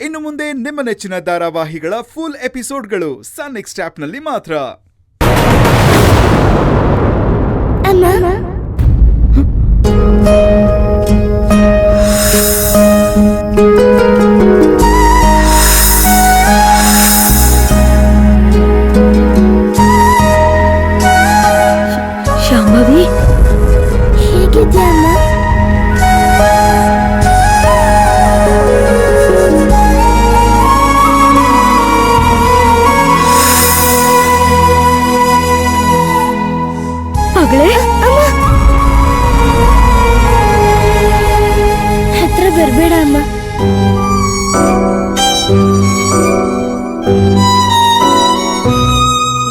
ಇನ್ನು ಮುಂದೆ ನಿಮ್ಮ ನೆಚ್ಚಿನ ಧಾರಾವಾಹಿಗಳ ಫುಲ್ ಎಪಿಸೋಡ್ಗಳು ಸನ್ ನೆಕ್ಸ್ಟ್ ಆಪ್ನಲ್ಲಿ ಮಾತ್ರ. ಶಾಂಭವಿ, ಹೇಗಿದ್ಯಾ ಅಮ್ಮ? ಮಗಳೇ, ಹತ್ರ ಬರ್ಬೇಡ ಅಮ್ಮ.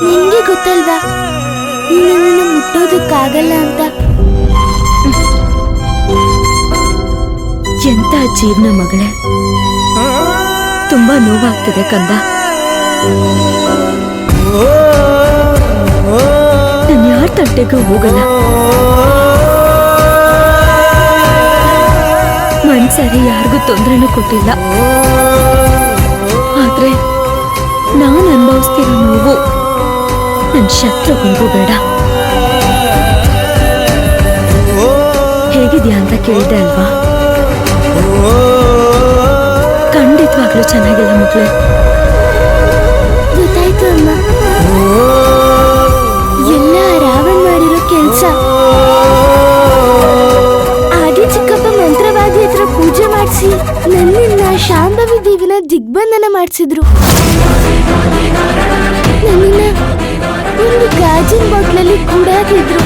ನಿಂಗೆ ಗೊತ್ತಲ್ವಾ ನನ್ನನ್ನು ಮುಟ್ಟೋದಕ್ಕಾಗಲ್ಲ ಅಂತ. ಎಂತ ಜೀವನ ಮಗಳೇ, ತುಂಬಾ ನೋವಾಗ್ತಿದೆ ಕಂದ. ನಾನು ಯಾರ ತಂಟೆಗೂ ಹೋಗಲ್ಲ. ಮನ್ಸರಿ ಯಾರಿಗೂ ತೊಂದರೆನೂ ಕೊಟ್ಟಿಲ್ಲ. ಆದ್ರೆ ನಾನು ಅನುಭವಿಸ್ತಿರೋ ನೋವು ನನ್ನ ಶತ್ರುಗಳಿಗೂ ಬೇಡ. ಹೇಗಿದ್ಯಾ ಅಂತ ಕೇಳಿದೆ ಅಲ್ವಾ? ಖಂಡಿತವಾಗ್ಲೂ ಚೆನ್ನಾಗಿಲ್ಲ ಮಕ್ಕಳೇ. ಗೊತ್ತಾಯ್ತು ಅಮ್ಮ. ಎಲ್ಲ ರಾವಣ್ ಮಾಡಿರೋ ಕೆಲ್ಸ. ಆದಿ ಚಿಕ್ಕಪ್ಪ ಮಂತ್ರವಾದಿ ಹತ್ರ ಪೂಜೆ ಮಾಡಿಸಿ ನನ್ನನ್ನ ಶಾಂಭವಿ ದೇವಿನ ದಿಗ್ಬಂಧನ ಮಾಡಿಸಿದ್ರು. ನನ್ನನ್ನ ಒಂದು ಗಾಜಿನ ಬಾಟ್ಲಲ್ಲಿ ಕೂಡಾಕಿದ್ರು.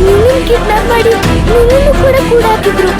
ನಿನ್ನನ್ನು ಕಿಡ್ನಾಪ್ ಮಾಡಿ ನಿನ್ನನ್ನು ಕೂಡ ಕೂಡಾಕಿದ್ರು.